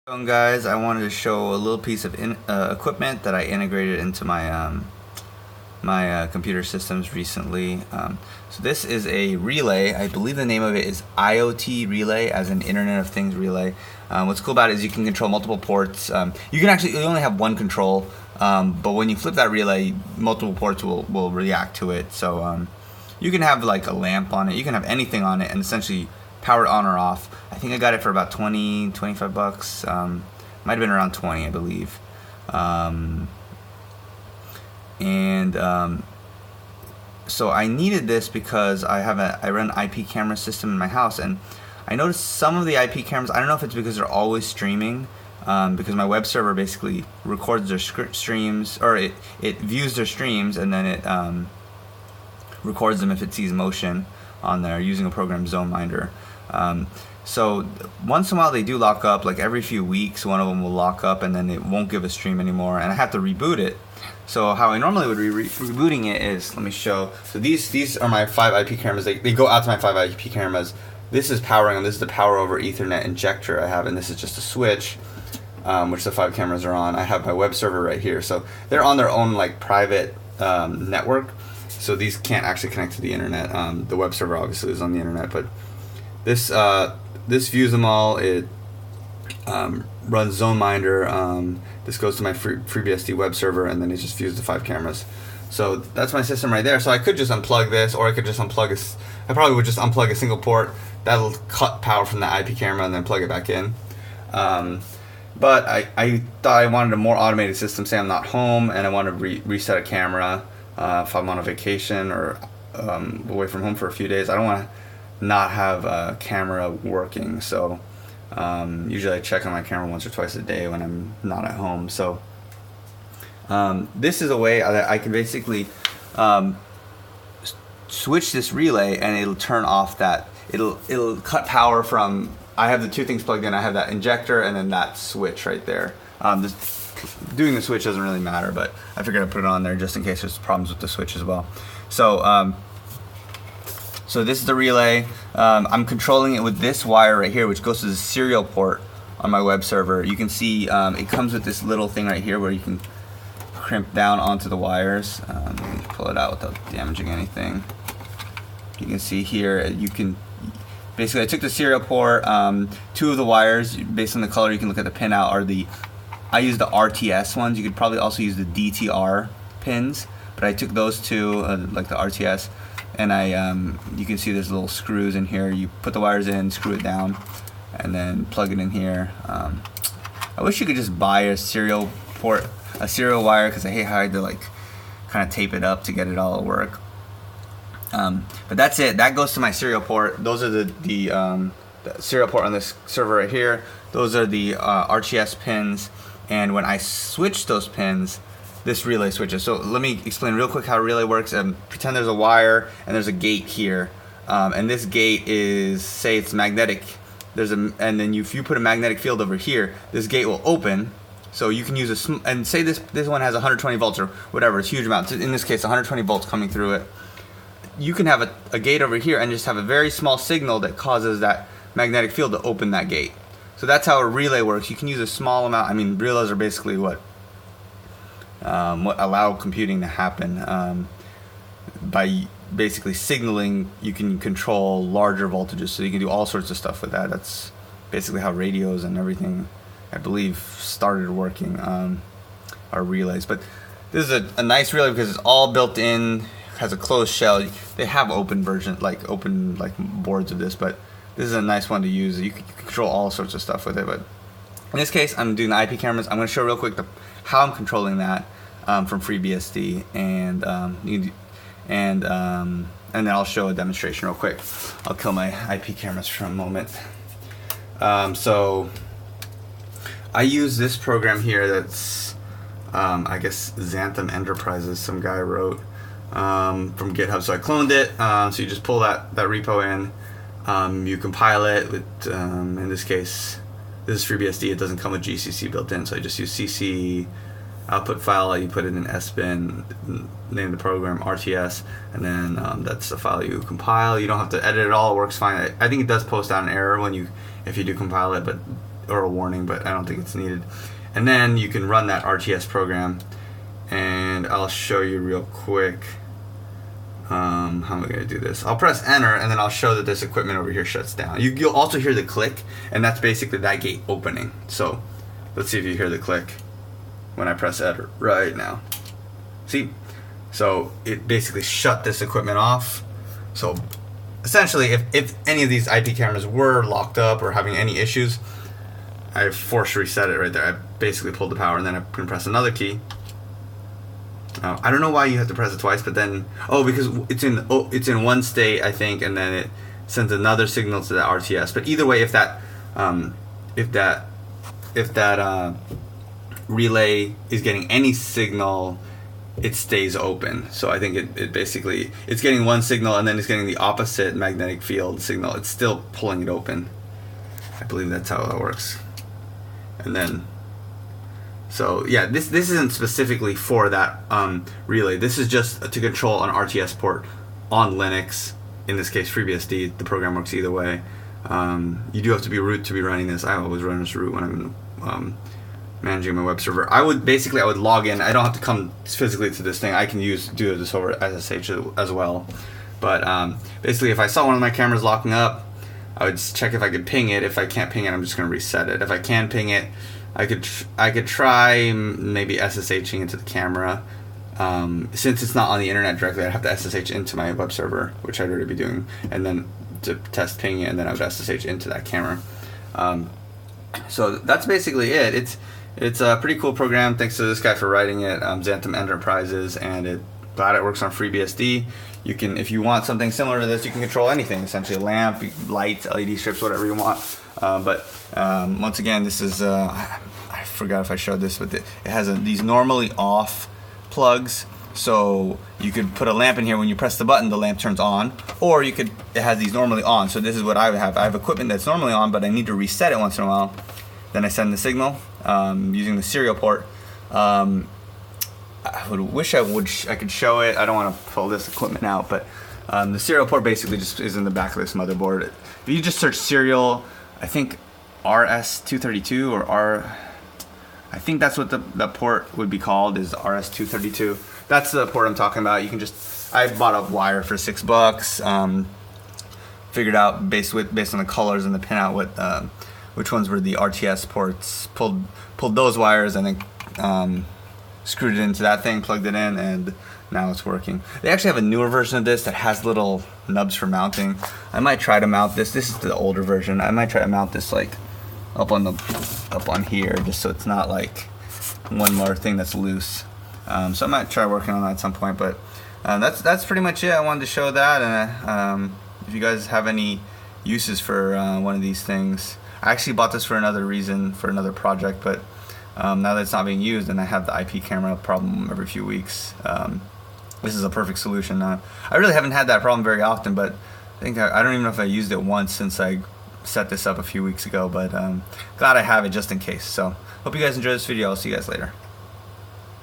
Guys, I wanted to show a little piece of equipment that I integrated into my computer systems recently. So this is a relay. I believe the name of it is IoT relay, as an Internet of Things relay. What's cool about it is you can control multiple ports. You only have one control, but when you flip that relay, multiple ports will react to it. So you can have like a lamp on it. You can have anything on it, and essentially power it on or off. I think I got it for about 20, 25 bucks. Might have been around 20, I believe. So I needed this because I run an IP camera system in my house, and I noticed some of the IP cameras, I don't know if it's because they're always streaming, because my web server basically records their streams, or it views their streams, and then it records them if it sees motion on there using a program ZoneMinder. So once in a while they do lock up. Like every few weeks one of them will lock up, and then it won't give a stream anymore, and I have to reboot it. So how I normally would be rebooting it is, let me show. So these are my 5 IP cameras. They go out to my 5 IP cameras. This is powering them. This is the power over Ethernet injector I have, and this is just a switch, which the 5 cameras are on. I have my web server right here. So they're on their own like private network. So these can't actually connect to the internet. The web server obviously is on the internet, but this views them all. It runs ZoneMinder. This goes to my FreeBSD web server, and then it just views the 5 cameras. So that's my system right there. So I could just unplug this, or I could just unplug I probably would just unplug a single port. That'll cut power from the IP camera and then plug it back in. But I thought I wanted a more automated system. Say I'm not home and I want to reset a camera if I'm on a vacation or away from home for a few days. I don't want to not have a camera working. So usually I check on my camera once or twice a day when I'm not at home. So this is a way that I can basically switch this relay, and it'll turn off that. It'll cut power from. I have the 2 things plugged in. I have that injector and then that switch right there. Doing the switch doesn't really matter, but I figured I'd put it on there just in case there's problems with the switch as well. So so this is the relay. I'm controlling it with this wire right here, which goes to the serial port on my web server. You can see it comes with this little thing right here where you can crimp down onto the wires. Let me pull it out without damaging anything. You can see here, you can basically, I took the serial port. 2 of the wires, based on the color, you can look at the pin out, I use the RTS ones. You could probably also use the DTR pins, but I took those 2, like the RTS. And you can see there's little screws in here. You put the wires in, screw it down, and then plug it in here. I wish you could just buy a serial wire, because I hate how I had to like kind of tape it up to get it all to work. But that's it. That goes to my serial port. Those are the serial port on this server right here. Those are the RTS pins. And when I switch those pins, this relay switches. So let me explain real quick how a relay works. Pretend there's a wire and there's a gate here, and this gate is, say it's magnetic. And then if you put a magnetic field over here, this gate will open. So you can use and say this one has 120 volts or whatever, it's huge amount. So in this case, 120 volts coming through it. You can have a gate over here and just have a very small signal that causes that magnetic field to open that gate. So that's how a relay works. You can use a small amount. I mean, relays are basically what allow computing to happen by basically signaling. You can control larger voltages, so you can do all sorts of stuff with that. That's basically how radios and everything, I believe, started working, are relays. But this is a nice relay because it's all built in, has a closed shell. They have open boards of this, but this is a nice one to use. You can control all sorts of stuff with it. But in this case, I'm doing the IP cameras. I'm going to show real quick how I'm controlling that from FreeBSD, and then I'll show a demonstration real quick. I'll kill my IP cameras for a moment. So I use this program here that's I guess Xanthem Enterprises, some guy wrote from GitHub. So I cloned it. So you just pull that repo in. You compile it with in this case, this is FreeBSD. It doesn't come with GCC built in, so I just use CC output file. You put it in SBin, name the program RTS, and then that's the file you compile. You don't have to edit it all. It works fine. I think it does post out an error if you do compile it, but or a warning, but I don't think it's needed. And then you can run that RTS program, and I'll show you real quick. How am I going to do this? I'll press enter, and then I'll show that this equipment over here shuts down. You'll also hear the click, and that's basically that gate opening. So let's see if you hear the click when I press enter right now. See? So it basically shut this equipment off. So essentially, if any of these IP cameras were locked up or having any issues, I force reset it right there. I basically pulled the power, and then I can press another key. I don't know why you have to press it twice, but then because it's in one state, I think, and then it sends another signal to the RTS. But either way, if that relay is getting any signal, it stays open. So I think it basically it's getting one signal, and then it's getting the opposite magnetic field signal. It's still pulling it open. I believe that's how that works. And then. So yeah, this isn't specifically for that relay. This is just to control an RTS port on Linux. In this case, FreeBSD. The program works either way. You do have to be root to be running this. I always run as root when I'm managing my web server. I would log in. I don't have to come physically to this thing. I can do this over SSH as well. But basically, if I saw one of my cameras locking up, I would check if I could ping it. If I can't ping it, I'm just going to reset it. If I can ping it, I could try maybe SSHing into the camera. Since it's not on the internet directly, I'd have to SSH into my web server, which I'd already be doing, and then to test ping it, and then I would SSH into that camera. So that's basically it. It's a pretty cool program. Thanks to this guy for writing it, Xanthem Enterprises, and glad it works on FreeBSD. You can, if you want something similar to this, you can control anything, essentially a lamp, lights, LED strips, whatever you want. But once again, this is I forgot if I showed this, but it has these normally off plugs. So you could put a lamp in here. When you press the button, the lamp turns on, or it has these normally on. So this is what I would have. I have equipment that's normally on, but I need to reset it once in a while. Then I send the signal using the serial port. I wish I could show it. I don't want to pull this equipment out, but the serial port basically just is in the back of this motherboard. If you just search serial, I think RS232 or I think that's what the port would be called, is RS232. That's the port I'm talking about. You can I bought a wire for $6. Figured out based on the colors and the pinout which ones were the RTS ports. Pulled those wires and then screwed it into that thing, plugged it in, and now it's working. They actually have a newer version of this that has little nubs for mounting. I might try to mount this. This is the older version. I might try to mount this like up on here, just so it's not like one more thing that's loose. So I might try working on that at some point. But that's pretty much it. I wanted to show that, and if you guys have any uses for one of these things, I actually bought this for another reason, for another project, but now that it's not being used and I have the IP camera problem every few weeks, this is a perfect solution. I really haven't had that problem very often, but I think I don't even know if I used it once since I set this up a few weeks ago, but glad I have it just in case. So hope you guys enjoyed this video. I'll see you guys later.